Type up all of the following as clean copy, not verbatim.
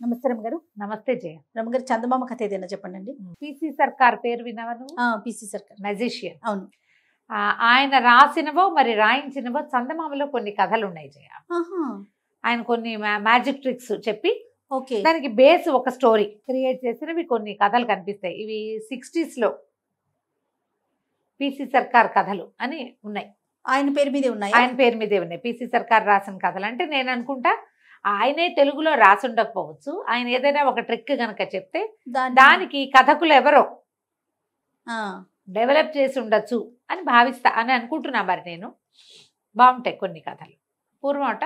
నమస్తే రమగారు. నమస్తే జయ. రమగారు, చందమామ కథ ఏదైనా చెప్పండి. పిసి సర్కార్ పేరు విన్నావా నువ్వు? పిసి సర్కార్ మెజిషియన్. అవును. ఆయన రాసినవో మరి రాయించినవో చందమామలో కొన్ని కథలు ఉన్నాయి జయ. ఆయన కొన్ని మ్యాజిక్ ట్రిక్స్ చెప్పి ఓకే, దానికి బేస్ ఒక స్టోరీ క్రియేట్ చేసినవి కొన్ని కథలు కనిపిస్తాయి. ఇవి 60s లో పిసి సర్కార్ కథలు అని ఉన్నాయి. ఆయన పేరు మీదే ఉన్నాయి. ఆయన పేరు మీదే ఉన్నాయి పిసి సర్కార్ రాసిన కథలు. అంటే నేను అనుకుంటా ఆయనే తెలుగులో రాసి ఉండకపోవచ్చు. ఆయన ఏదైనా ఒక ట్రిక్ గనక చెప్తే దానికి కథకులు ఎవరో డెవలప్ చేసి ఉండొచ్చు అని భావిస్తా అని అనుకుంటున్నా. మరి నేను బాగుంటాయి కొన్ని కథలు. పూర్వమట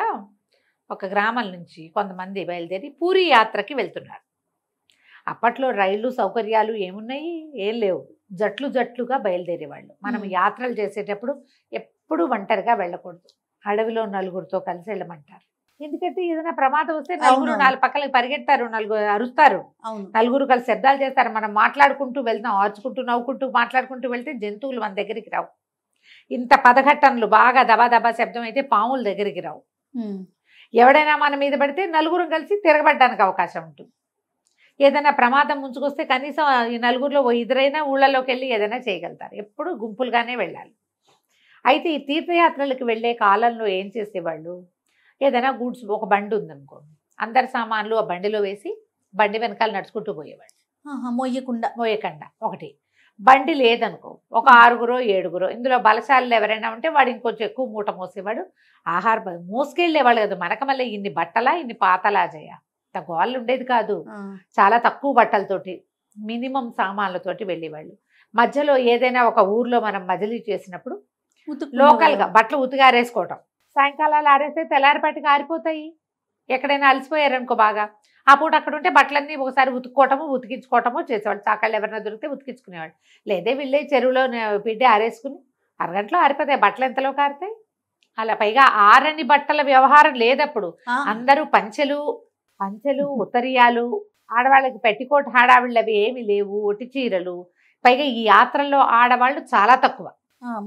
ఒక గ్రామం నుంచి కొంతమంది బయలుదేరి పూరి యాత్రకి వెళ్తున్నారు. అప్పట్లో రైళ్లు సౌకర్యాలు ఏమున్నాయి? ఏం లేవు. జట్లు జట్లుగా బయలుదేరేవాళ్ళు. మనం యాత్రలు చేసేటప్పుడు ఎప్పుడు ఒంటరిగా వెళ్ళకూడదు. అడవిలో నలుగురితో కలిసి వెళ్ళమంటారు. ఎందుకంటే ఏదైనా ప్రమాదం వస్తే నలుగురు నాలుగు పక్కలకి పరిగెడతారు, నలుగురు అరుస్తారు, నలుగురు కలిసి శబ్దాలు చేస్తారు. మనం మాట్లాడుకుంటూ వెళ్తాం, ఆర్చుకుంటూ నవ్వుకుంటూ మాట్లాడుకుంటూ వెళ్తే జంతువులు మన దగ్గరికి రావు. ఇంత పదఘట్టనలు బాగా దబా దబా శబ్దం అయితే పాముల దగ్గరికి రావు. ఎవడైనా మన మీద పడితే నలుగురు కలిసి తిరగబడ్డానికి అవకాశం ఉంటుంది. ఏదైనా ప్రమాదం ముంచుకొస్తే కనీసం ఈ నలుగురిలో ఇద్దరైనా ఊళ్ళలోకి వెళ్ళి ఏదైనా చేయగలుగుతారు. ఎప్పుడు గుంపులుగానే వెళ్ళాలి. అయితే ఈ తీర్థయాత్రలకు వెళ్ళే కాలంలో ఏం చేసేవాళ్ళు, ఏదైనా గూడ్స్ ఒక బండి ఉందనుకోండి, అందరి సామాన్లు ఆ బండిలో వేసి బండి వెనకాల నడుచుకుంటూ పోయేవాళ్ళు. మోయకుండా. ఒకటి బండి లేదనుకో, ఒక 6గురో 7గురో, ఇందులో బలశాలు ఎవరైనా ఉంటే వాడు ఇంకొంచెం ఎక్కువ మూట మోసేవాడు. మోసుకెళ్ళేవాళ్ళు కదా. మనక మళ్ళీ ఇన్ని బట్టలా ఇన్ని పాతలా జయ, గోళ్ళు ఉండేది కాదు. చాలా తక్కువ బట్టలతోటి మినిమం సామాన్లతోటి వెళ్ళేవాళ్ళు. మధ్యలో ఏదైనా ఒక ఊర్లో మనం మజిలీ చేసినప్పుడు లోకల్గా బట్టలు ఉతిగారేసుకోవటం. సాయంకాలాలు ఆరేస్తే తెల్లారిపాటికి ఆరిపోతాయి. ఎక్కడైనా అలసిపోయారనుకో బాగా, ఆ పూట అక్కడ ఉంటే బట్టలన్నీ ఒకసారి ఉతుక్కోవటము ఉతికించుకోవటము చేసేవాళ్ళు. చాకళ్ళు ఎవరైనా దొరికితే ఉతికించుకునేవాళ్ళు. లేదే వెళ్ళే చెరువులో పిండి ఆరేసుకుని అరగంటలో ఆరిపోతాయి. బట్టలు ఎంతలో కారుతాయి. అలా పైగా ఆరని బట్టల వ్యవహారం లేదప్పుడు. అందరూ పంచెలు ఉత్తరీయాలు, ఆడవాళ్ళకి పెట్టికోట్ హడావిళ్ళు అవి ఏమి లేవు, ఒట్టి చీరలు. పైగా ఈ యాత్రల్లో ఆడవాళ్ళు చాలా తక్కువ,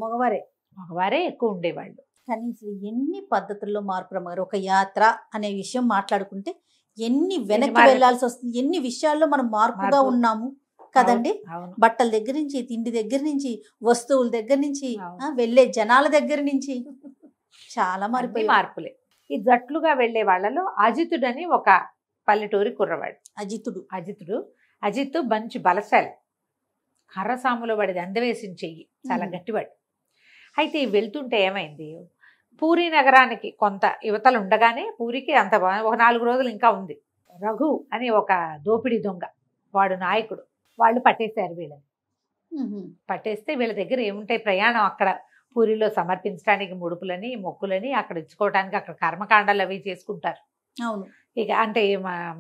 మగవారే ఎక్కువ ఉండేవాళ్ళు. కనీసం ఎన్ని పద్ధతుల్లో మార్పు రమ్మగారు. ఒక యాత్ర అనే విషయం మాట్లాడుకుంటే ఎన్ని వెనక్కి వెళ్లాల్సి వస్తుంది, ఎన్ని విషయాల్లో మనం మార్పుగా ఉన్నాము కదండి. బట్టల దగ్గర నుంచి, తిండి దగ్గర నుంచి, వస్తువుల దగ్గర నుంచి, వెళ్ళే జనాల దగ్గర నుంచి చాలా మార్పులే. ఈ జట్లుగా వెళ్లే వాళ్ళలో అజితుడని ఒక పల్లెటూరి కుర్రవాడు. అజిత్ మంచి బలశాలి, కర్రసాములో వాడిది అందవేసిన చెయ్యి, చాలా గట్టివాడు. అయితే వెళ్తుంటే ఏమైంది, పూరి నగరానికి కొంత యువతలు ఉండగానే పూరికి అంత ఒక 4 రోజులు ఇంకా ఉంది. రఘు అని ఒక దోపిడీ దొంగ, వాడు నాయకుడు. వాళ్ళు పట్టేశారు వీళ్ళని. పట్టేస్తే వీళ్ళ దగ్గర ఏముంటాయి, ప్రయాణం అక్కడ పూరిలో సమర్పించడానికి ముడుపులని మొక్కులని అక్కడ ఇచ్చుకోవడానికి అక్కడ కర్మకాండాలు అవి చేసుకుంటారు. అవును. ఇక అంటే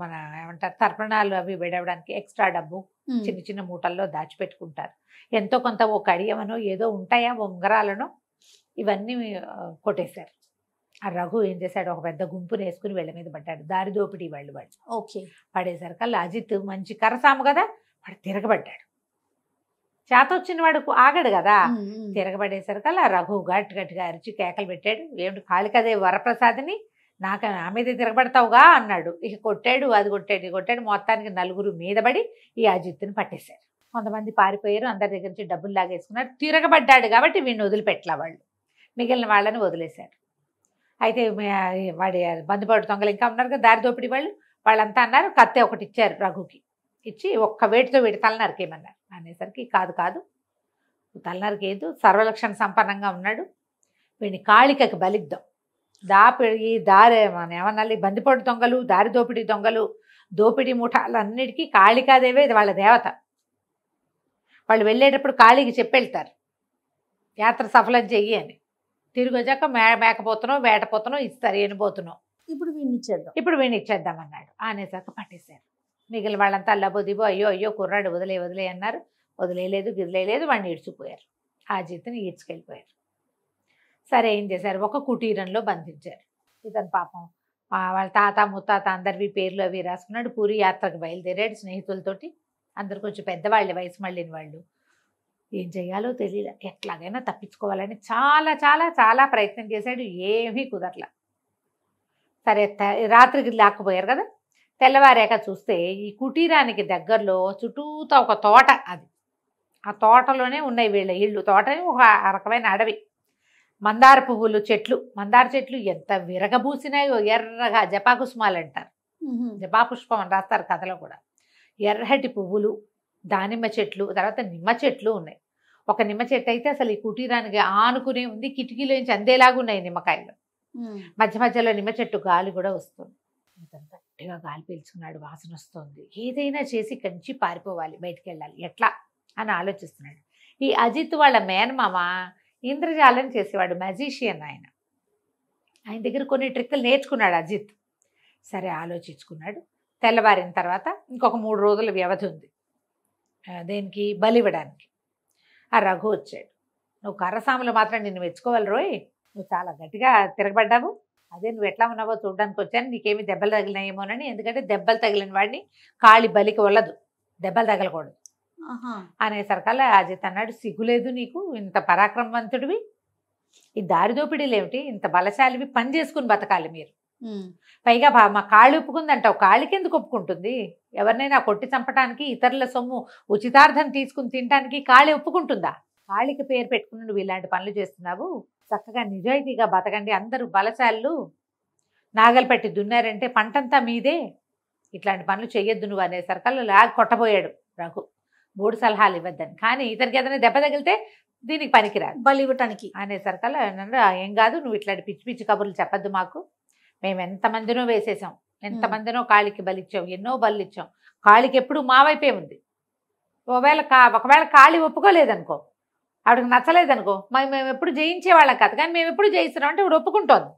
మన ఏమంటారు, తర్పణాలు అవి విడవడానికి ఎక్స్ట్రా డబ్బు చిన్న చిన్న మూటల్లో దాచిపెట్టుకుంటారు. ఎంతో కొంత ఓ కడియమనో ఏదో ఉంటాయా, ఉంగరాలనో, ఇవన్నీ కొట్టేశారు. ఆ రఘు ఏం చేశాడు, ఒక పెద్ద గుంపుని వేసుకుని వీళ్ళ మీద పడ్డాడు. దారి దోపిడీ వాళ్ళు ఓకే పడేసరికల్లా అజిత్ మంచి కరసాము కదా, వాడు తిరగబడ్డాడు. చేత వచ్చిన వాడు ఆగడు కదా. తిరగబడేసరికల్లా రఘు గట్టిగా అరిచి కేకలు పెట్టాడు. ఏమిటి కాళికదే వరప్రసాదిని నాకు నా మీద తిరగబడతావుగా అన్నాడు. ఇక కొట్టాడు, అది కొట్టాడు. మొత్తానికి 4 మీద పడి ఈ అజిత్తుని పట్టేశారు. కొంతమంది పారిపోయారు, అందరి దగ్గర నుంచి డబ్బులు లాగేసుకున్నారు. తిరగబడ్డాడు కాబట్టి వీడిని వదిలిపెట్టలా వాళ్ళు, మిగిలిన వాళ్ళని వదిలేశారు. అయితే వాడి బందుపాటు దొంగలు ఇంకా ఉన్నారు కదా, దారి దోపిడీ వాళ్ళంతా అన్నారు, కత్తి ఒకటి ఇచ్చారు రఘుకి. ఇచ్చి ఒక్క వేటితో వీడి తలనరికేయమన్నారు. అనేసరికి కాదు తలనరికేదు, సర్వలక్షణ సంపన్నంగా ఉన్నాడు, వీడిని కాళికకి బలిద్దాం. ఈ దారి మన ఏమన్నా బందిపోటు దొంగలు, దారి దోపిడీ దొంగలు, దోపిడీ ముఠాలన్నిటికీ కాళికాదేవే వాళ్ళ దేవత. వాళ్ళు వెళ్ళేటప్పుడు కాళీకి చెప్పెళ్తారు, యాత్ర సఫలం చెయ్యి అని. తిరిగి వచ్చాక మేకపోతున్నావు వేటపోతున్నావు ఇస్తారు, ఏనిపోతున్నావు, ఇప్పుడు వీడిని ఇచ్చేద్దామన్నాడు. అనేసాక పట్టేశారు. మిగిలిన వాళ్ళంతా అల్లబోదిబో అయ్యో కుర్రాడు వదిలే అన్నారు. వదిలేయలేదు వాడిని ఈడ్చిపోయారు. ఆ జీతని ఈడ్చుకెళ్ళిపోయారు. సరే ఏం చేశారు, ఒక కుటీరంలో బంధించారు. ఇతను పాపం వాళ్ళ తాత ముత్తాత అందరివి పేర్లు అవి రాసుకున్నాడు. పూరి యాత్రకు బయలుదేరాడు స్నేహితులతోటి. అందరు కొంచెం పెద్దవాళ్ళే, వయసు మళ్ళిన వాళ్ళు. ఏం చేయాలో తెలియదు, ఎట్లాగైనా తప్పించుకోవాలని చాలా చాలా చాలా ప్రయత్నం చేశాడు. ఏమీ కుదరలా. సరే రాత్రికి లాక్కుపోయారు కదా, తెల్లవారాక చూస్తే ఈ కుటీరానికి దగ్గరలో చుట్టూతా ఒక తోట, అది ఆ తోటలోనే ఉన్నాయి వీళ్ళ ఇళ్ళు. తోట ఒక రకమైన అడవి, మందార పువ్వులు చెట్లు, మందార చెట్లు ఎంత విరగబూసినాయో, ఎర్రగా జపాకుసుమాలు అంటారు, జపాపుష్పం అని రాస్తారు కథలో కూడా. ఎర్రటి పువ్వులు, దానిమ్మ చెట్లు, తర్వాత నిమ్మ చెట్లు ఉన్నాయి. ఒక నిమ్మ చెట్టు అయితే అసలు ఈ కుటీరానికి ఆనుకునే ఉంది, కిటికీలోంచి అందేలాగా ఉన్నాయి నిమ్మకాయలు. మధ్య మధ్యలో నిమ్మ చెట్టు గాలి కూడా వస్తుంది. ఇతను గట్టిగా గాలి పీల్చుకున్నాడు, వాసన వస్తుంది. ఏదైనా చేసి కంచి పారిపోవాలి, బయటికి వెళ్ళాలి, ఎట్లా అని ఆలోచిస్తున్నాడు. ఈ అజిత్ వాళ్ళ మేనమామ ఇంద్రజాలం చేసేవాడు, మ్యాజిషియన్ ఆయన. ఆయన దగ్గర కొన్ని ట్రిక్కులు నేర్చుకున్నాడు అజిత్. సరే ఆలోచించుకున్నాడు. తెల్లవారిన తర్వాత ఇంకొక 3 రోజుల వ్యవధి ఉంది దేనికి, బలివ్వడానికి. ఆ రఘు వచ్చాడు. నువ్వు కర్రసాములు మాత్రం నిన్ను మెచ్చుకోవాలి రోయ్, నువ్వు చాలా గట్టిగా తిరగబడ్డావు, అదే నువ్వు ఎట్లా ఉన్నావో చూడడానికి వచ్చాను, నీకేమి దెబ్బలు తగిలినాయేమోనని. ఎందుకంటే దెబ్బలు తగిలిన వాడిని కాళి బలికి వెళ్ళదు, దెబ్బలు తగలకూడదు అనేసరికల్లా అజిత్ అన్నాడు, సిగ్గులేదు నీకు, ఇంత పరాక్రమవంతుడివి, ఈ దారిదోపిడీలు ఏమిటి, ఇంత బలశాలివి, పని చేసుకుని బతకాలి మీరు. పైగా మా కాళ్ళు ఒప్పుకుందంటావు, కాళ్ళకి ఎందుకు ఒప్పుకుంటుంది? ఎవరినైనా కొట్టి చంపడానికి, ఇతరుల సొమ్ము ఉచితార్థం తీసుకుని తినడానికి కాళి ఒప్పుకుంటుందా? కాళికి పేరు పెట్టుకుని నువ్వు ఇలాంటి పనులు చేస్తున్నావు, చక్కగా నిజాయితీగా బతకండి, అందరూ బలశాలు, నాగలు పెట్టి దున్నారంటే పంటంతా మీదే, ఇట్లాంటి పనులు చెయ్యొద్దు నువ్వు అనేసరికల్లా లాగి కొట్టబోయాడు రఘు, 3 సలహాలు ఇవ్వద్దని. కానీ ఇతనికి ఏదైనా దెబ్బ తగిలితే దీనికి పనికిరాదు, బలి ఇవ్వటానికి అనేసరికల్లా ఏం కాదు, నువ్వు ఇట్లాంటి పిచ్చి పిచ్చి కబుర్లు చెప్పద్దు మాకు, మేము ఎంతమందినో వేసేసాం, ఎంతమందినో కాళికి బలిచ్చాం, ఎన్నో బలు ఇచ్చాం, కాళికి ఎప్పుడు మా వైపే ఉంది. ఒకవేళ కాళి ఒప్పుకోలేదనుకో, ఆవిడకి నచ్చలేదనుకో, మేము ఎప్పుడు జయించేవాళ్ళం కాదు, కానీ మేము ఎప్పుడు జయిస్తున్నాం అంటే ఇప్పుడు ఒప్పుకుంటోంది.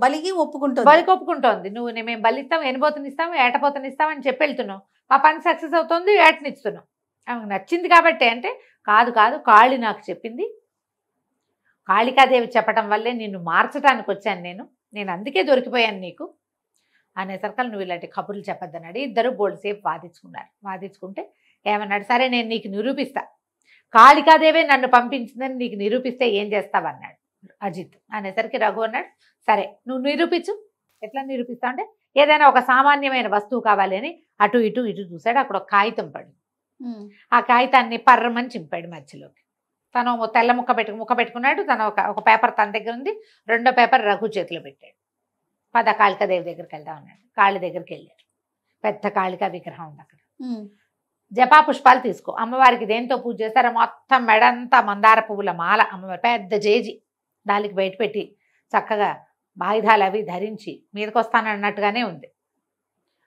బలికి ఒప్పుకుంటుంది, బలికి ఒప్పుకుంటోంది. నువ్వు మేము బలిస్తాం, ఎనబోతనిస్తాం, ఏటపోతనిస్తాం అని చెప్పి వెళ్తున్నావు, మా పని సక్సెస్ అవుతుంది, ఏటనిస్తున్నాం. ఆమెకు నచ్చింది కాబట్టి అంటే, కాదు కాదు కాళి నాకు చెప్పింది, కాళికాదేవి చెప్పడం వల్లే నిన్ను మార్చడానికి వచ్చాను నేను అందుకే దొరికిపోయాను నీకు అనేసరికల్ నువ్వు ఇలాంటి కబుర్లు చెప్పొద్దన్నాడు. ఇద్దరు బోల్సేపు వాదించుకున్నారు. వాదించుకుంటే ఏమన్నాడు, సరే నేను నీకు నిరూపిస్తా, కాళికాదేవే నన్ను పంపించిందని నీకు నిరూపిస్తే ఏం చేస్తావన్నాడు అజిత్. అనేసరికి రఘు అన్నాడు, సరే నువ్వు నిరూపించు. ఎట్లా నిరూపిస్తావు అంటే, ఏదైనా ఒక సామాన్యమైన వస్తువు కావాలి అని అటు ఇటు చూశాడు. అక్కడ ఒక కాగితం పడి, ఆ కాగితాన్ని పర్రమని చింపాడు మధ్యలోకి. తను తెల్ల ముక్క పెట్టుకున్నాడు. తను ఒక పేపర్ తన దగ్గర ఉంది, 2వ పేపర్ రఘు చేతిలో పెట్టాడు. కాళికాదేవి దగ్గరికి వెళ్దాం అన్నాడు. కాళి దగ్గరికి వెళ్ళాడు. పెద్ద కాళికా విగ్రహం ఉంది అక్కడ. జపా పుష్పాలు తీసుకో, అమ్మవారికి దేంతో పూజ చేస్తారో మొత్తం మెడంతా మందార పువ్వుల మాల, అమ్మవారి పెద్ద జేజి దానికి బయట పెట్టి చక్కగా ఆయుధాలు అవి ధరించి మీదకి వస్తానన్నట్టుగానే ఉంది.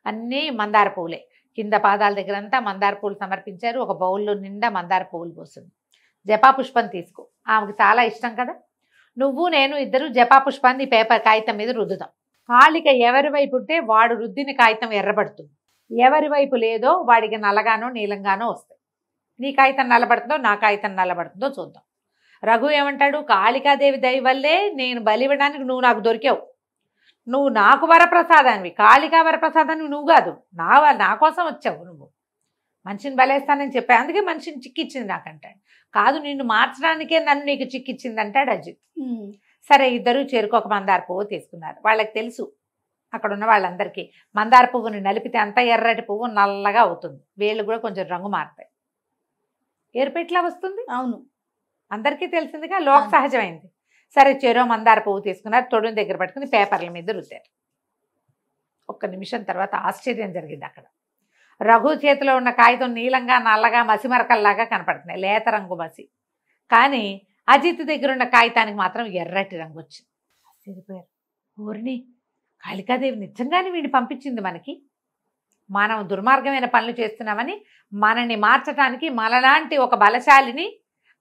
అన్నీ మందార పువ్వులే. కింద పాదాల దగ్గర అంతా మందార పువ్వులు సమర్పించారు. ఒక బౌల్లో నిండా మందార పువ్వులు పోస్తుంది. జపా పుష్పం తీసుకో, ఆమెకు చాలా ఇష్టం కదా, నువ్వు నేను ఇద్దరు జపా పుష్పాన్ని పేపర్ కాగితం మీద రుద్దుదాం. కాళిక ఎవరి వైపు ఉంటే వాడు రుద్దిన కాగితం ఎర్రబడుతుంది, ఎవరి వైపు లేదో వాడికి నల్లగానో నీలంగానో వస్తాయి. నీ కాగితం నల్లబడుతుందో నా కాగితం నల్లబడుతుందో చూద్దాం. రఘు ఏమంటాడు, కాళికాదేవి దయ వల్లే నేను బలివ్వడానికి నువ్వు నాకు దొరికావు, నువ్వు నాకు వరప్రసాదానివి, కాళికా వరప్రసాదానివి నువ్వు కాదు, నా కోసం వచ్చావు, నువ్వు మనిషిని బలేస్తానని చెప్పా, అందుకే మనిషిని చిక్కిచ్చింది నాకంటాడు. కాదు నిన్ను మార్చడానికే నన్ను నీకు చిక్కిచ్చింది అంటాడు అజిత్. సరే ఇద్దరు చేరుకోక మందార పువ్వు తీసుకున్నారు. వాళ్ళకి తెలుసు అక్కడ ఉన్న వాళ్ళందరికీ మందార పువ్వుని నలిపితే అంత ఎర్రటి పువ్వు నల్లగా అవుతుంది, వేళ్ళు కూడా కొంచెం రంగు మారుతాయి, ఎరుపెట్లా వస్తుంది. అవును, అందరికీ తెలిసిందిగా, లోక సహజమైంది. సరే చెరో మందార పువ్వు తీసుకున్నారు, తొడుని దగ్గర పట్టుకుని పేపర్ల మీద రుద్దారు. 1 నిమిషం తర్వాత ఆశ్చర్యం జరిగింది. అక్కడ రఘు చేతిలో ఉన్న కాగితం నీలంగా నల్లగా మసిమరకల్లాగా కనపడుతున్నాయి, లేత రంగు మసి. కానీ అజిత్ దగ్గర ఉన్న కాగితానికి మాత్రం ఎర్రటి రంగు వచ్చింది. ఆశ్చర్యపోయారు. ఊరిని కాళికాదేవి నిజంగానే వీడిని పంపించింది మనకి, మనం దుర్మార్గమైన పనులు చేస్తున్నామని మనని మార్చడానికి మనలాంటి ఒక బలశాలిని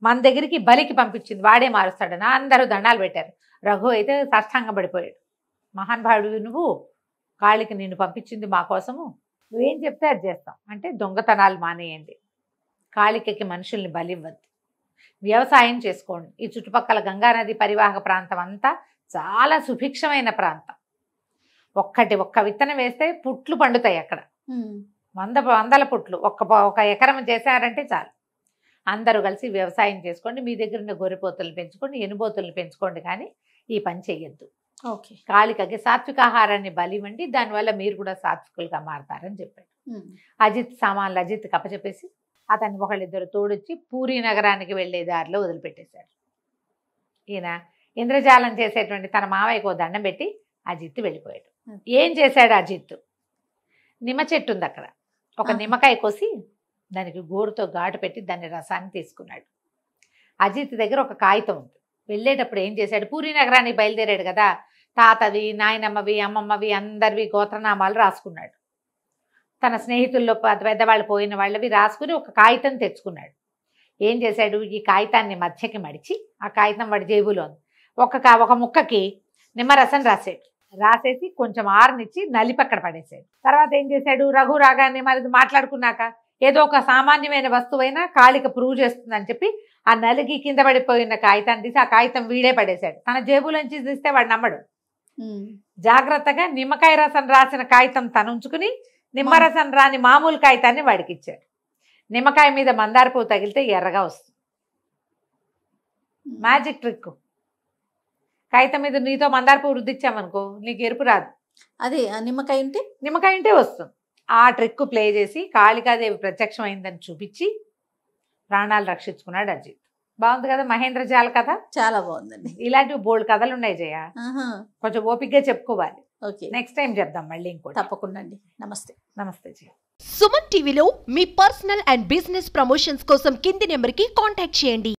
మన దగ్గరికి బలికి పంపించింది, వాడే మారుస్తాడని అందరూ దండాలు పెట్టారు. రఘు అయితే సాష్టాంగపడిపోయాడు. మహానుభావుడు నువ్వు, కాళికి నిన్ను పంపించింది మా కోసము, నువ్వేం చెప్తే అది చేస్తాం అంటే దొంగతనాలు మానేయండి, కాళికకి మనుషుల్ని బలివ్వద్దు, వ్యవసాయం చేసుకోండి. ఈ చుట్టుపక్కల గంగానది పరివాహక ప్రాంతం అంతా చాలా సుభిక్షమైన ప్రాంతం. ఒక్క విత్తనం వేస్తే పుట్లు పండుతాయి అక్కడ, వందల పుట్లు. ఒక ఎకరం చేశారంటే చాలు. అందరూ కలిసి వ్యవసాయం చేసుకోండి, మీ దగ్గర ఉన్న గొర్రెపోతులను పెంచుకోండి, ఎనుబోతులను పెంచుకోండి, కానీ ఈ పని చెయ్యొద్దు ఓకే. కాళికకి సాత్వికాహారాన్ని బలివ్వండి, దానివల్ల మీరు కూడా సాత్వికులుగా మారతారని చెప్పాడు. అజిత్ సామాన్లు అజిత్ కప్పచెప్పేసి అతన్ని ఒకళ్ళిద్దరు తోడొచ్చి పూరీ నగరానికి వెళ్ళే దారిలో వదిలిపెట్టేశాడు. ఈయన ఇంద్రజాలం చేసేటువంటి తన మావయ్యకు దండం పెట్టి అజిత్ వెళ్ళిపోయాడు. ఏం చేశాడు అజిత్? నిమ్మ చెట్టు ఉంది అక్కడ, ఒక నిమ్మకాయ కోసి దానికి గోరుతో ఘాటు పెట్టి దాన్ని రసాన్ని తీసుకున్నాడు. అజిత్ దగ్గర ఒక కాగితం ఉంది. వెళ్ళేటప్పుడు ఏం చేశాడు? పూరీ నగరానికి బయలుదేరాడు కదా, తాతవి, నాయనమ్మవి, అమ్మమ్మవి అందరివి గోత్రనామాలు రాసుకున్నాడు. తన స్నేహితుల్లో పెద్దవాళ్ళు పోయిన వాళ్ళవి రాసుకుని ఒక కాగితం తెచ్చుకున్నాడు. ఏం చేశాడు? ఈ కాగితాన్ని మధ్యకి మడిచి ఆ కాగితం వాడి జేబులో ఉంది. ఒక ముక్కకి నిమ్మరసం రాసేసి కొంచెం ఆరనిచ్చి నలిపి అక్కడ పడేసాడు. తర్వాత ఏం చేశాడు? రఘు రాగానే మరి మాట్లాడుకున్నాక ఏదో ఒక సామాన్యమైన వస్తువైనా కాళిక ప్రూవ్ చేస్తుందని చెప్పి ఆ నలిగి కింద పడిపోయిన కాగితాన్ని తీసి ఆ కాగితం వీడే పడేశాడు. తన జేబులోంచి తీస్తే వాడు నమ్మడు. జాగ్రత్తగా నిమ్మకాయ రసం రాసిన కాగితం తను ఉంచుకుని నిమ్మరసం రాని మామూలు కాగితాన్ని వాడికి ఇచ్చాడు. నిమ్మకాయ మీద మందార పువ్వు తగిలితే ఎర్రగా వస్తుంది. Magic trick. కాగితం మీద నీతో మందార పువ్వు రుద్దిచ్చామనుకో నీకు ఎరుపు రాదు. అదే నిమ్మకాయ ఉంటే వస్తుంది. ఆ ట్రిక్ ప్లే చేసి కాళికాదేవి ప్రత్యక్షమైందని చూపించి ప్రాణాలు రక్షించుకున్నాడు అజిత్. బాగుంది కదా మహేంద్రజాల కథ? చాలా బాగుందండి. ఇలాంటివి బోల్డ్ కథలు ఉన్నాయి జయ, కొంచెం ఓపికగా చెప్పుకోవాలి. ఓకే, నెక్స్ట్ టైం చెప్దాం మళ్ళీ ఇంకోటి. తప్పకుండా అండి. నమస్తే. నమస్తే జయ. సుమన్ టీవీలో మీ పర్సనల్ అండ్ బిజినెస్ ప్రమోషన్స్ కోసం కింది నెంబర్కి కాంటాక్ట్ చేయండి.